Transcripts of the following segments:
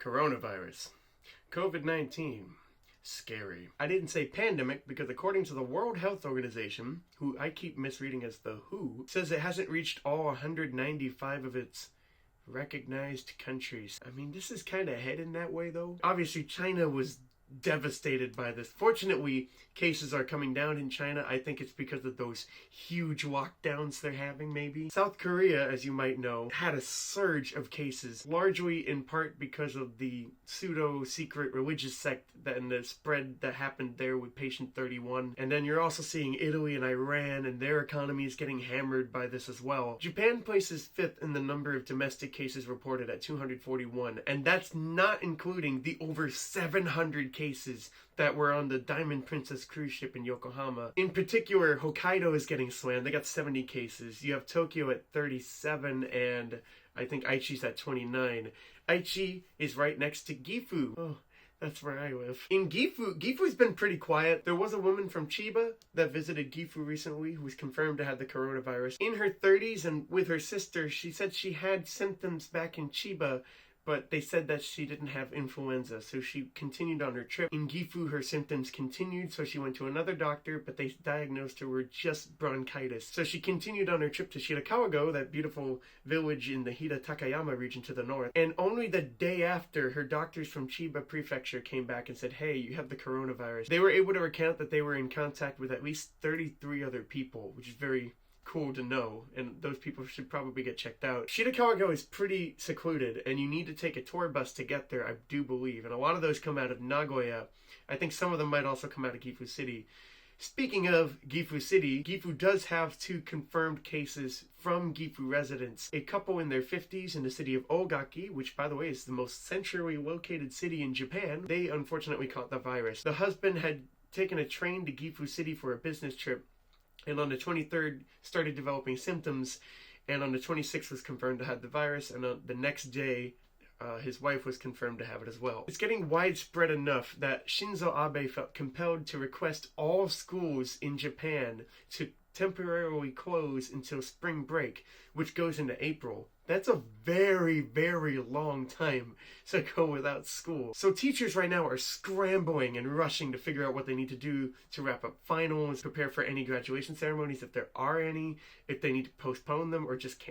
Coronavirus. COVID-19. Scary. I didn't say pandemic because according to the World Health Organization, who I keep misreading as the WHO, says it hasn't reached all 195 of its recognized countries. I mean, this is kind of heading that way though. Obviously, China was devastated by this. Fortunately, cases are coming down in China. I think it's because of those huge lockdowns they're having, maybe. South Korea, as you might know, had a surge of cases, largely in part because of the pseudo-secret religious sect and the spread that happened there with Patient 31. And then you're also seeing Italy and Iran, and their economy is getting hammered by this as well. Japan places 5th in the number of domestic cases reported at 241, and that's not including the over 700 cases that were on the Diamond Princess cruise ship in Yokohama. In particular, Hokkaido is getting slammed. They got 70 cases. You have Tokyo at 37, and I think Aichi's at 29. Aichi is right next to Gifu. Oh, that's where I live. In Gifu's been pretty quiet. There was a woman from Chiba that visited Gifu recently who was confirmed to have the coronavirus. In her 30s and with her sister, she said she had symptoms back in Chiba, but they said that she didn't have influenza, so she continued on her trip. In Gifu, her symptoms continued, so she went to another doctor, but they diagnosed her with just bronchitis. So she continued on her trip to Shirakawa-go, that beautiful village in the Hida Takayama region to the north. And only the day after, her doctors from Chiba Prefecture came back and said, hey, you have the coronavirus. They were able to recount that they were in contact with at least 33 other people, which is very cool to know, and those people should probably get checked out. Shirakawa-go is pretty secluded, and you need to take a tour bus to get there, I do believe, and a lot of those come out of Nagoya. I think some of them might also come out of Gifu City. Speaking of Gifu City, Gifu does have 2 confirmed cases from Gifu residents. A couple in their 50s in the city of Ogaki, which by the way is the most centrally located city in Japan. They unfortunately caught the virus. The husband had taken a train to Gifu City for a business trip, and on the 23rd started developing symptoms, and on the 26th was confirmed to have the virus, and on the next day his wife was confirmed to have it as well. It's getting widespread enough that Shinzo Abe felt compelled to request all schools in Japan to temporarily close until spring break, which goes into April. That's a very, very long time to go without school. So teachers right now are scrambling and rushing to figure out what they need to do to wrap up finals, prepare for any graduation ceremonies if there are any, if they need to postpone them or just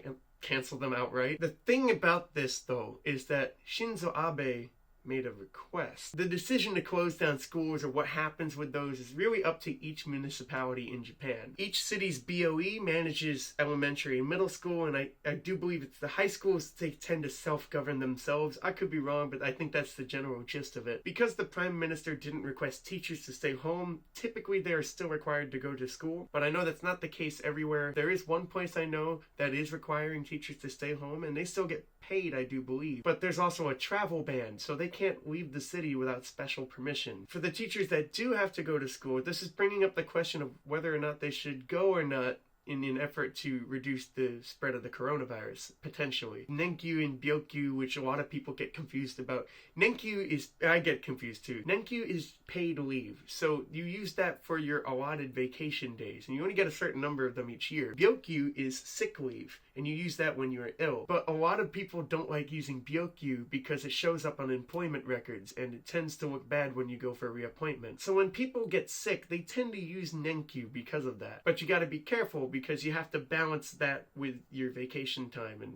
cancel them outright. The thing about this, though, is that Shinzo Abe made a request. The decision to close down schools or what happens with those is really up to each municipality in Japan. Each city's BOE manages elementary and middle school, and I do believe it's the high schools, they tend to self-govern themselves. I could be wrong, but I think that's the general gist of it. Because the Prime Minister didn't request teachers to stay home, typically they are still required to go to school, but I know that's not the case everywhere. There is one place I know that is requiring teachers to stay home, and they still get paid, I do believe. But there's also a travel ban, so they can't leave the city without special permission. For the teachers that do have to go to school, this is bringing up the question of whether or not they should go or not in an effort to reduce the spread of the coronavirus, potentially. Nenkyu and Byokyu, which a lot of people get confused about. Nenkyu is, I get confused too. Nenkyu is paid leave, so you use that for your allotted vacation days, and you only get a certain number of them each year. Byokyu is sick leave, and you use that when you're ill. But a lot of people don't like using Byokyu because it shows up on employment records, and it tends to look bad when you go for a reappointment. So when people get sick, they tend to use Nenkyu because of that. But you gotta be careful because you have to balance that with your vacation time and,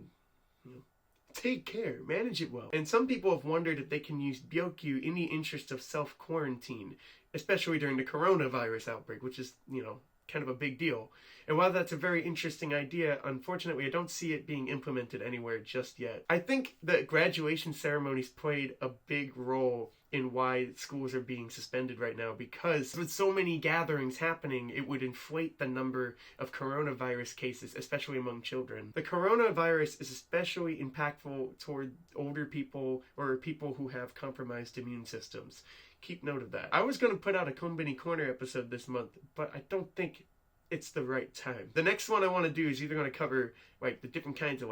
you know, take care, manage it well. And some people have wondered if they can use Byokyu in the interest of self-quarantine, especially during the coronavirus outbreak, which is, you know, kind of a big deal. And while that's a very interesting idea, unfortunately, I don't see it being implemented anywhere just yet. I think that graduation ceremonies played a big role in why schools are being suspended right now, because with so many gatherings happening, it would inflate the number of coronavirus cases, especially among children. The coronavirus is especially impactful toward older people or people who have compromised immune systems. Keep note of that. I was going to put out a Konbini Corner episode this month, but I don't think it's the right time. The next one I want to do is either going to cover like the different kinds of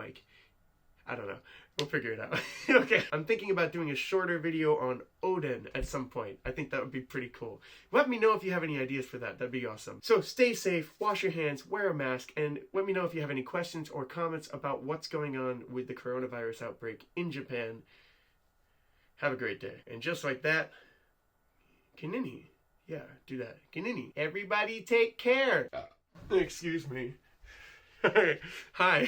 I don't know. We'll figure it out. Okay. I'm thinking about doing a shorter video on Oden at some point. I think that would be pretty cool. Let me know if you have any ideas for that. That'd be awesome. So stay safe, wash your hands, wear a mask, and let me know if you have any questions or comments about what's going on with the coronavirus outbreak in Japan. Have a great day. And just like that, Kinini. Yeah, do that. Kinini. Everybody take care. Excuse me. Hi.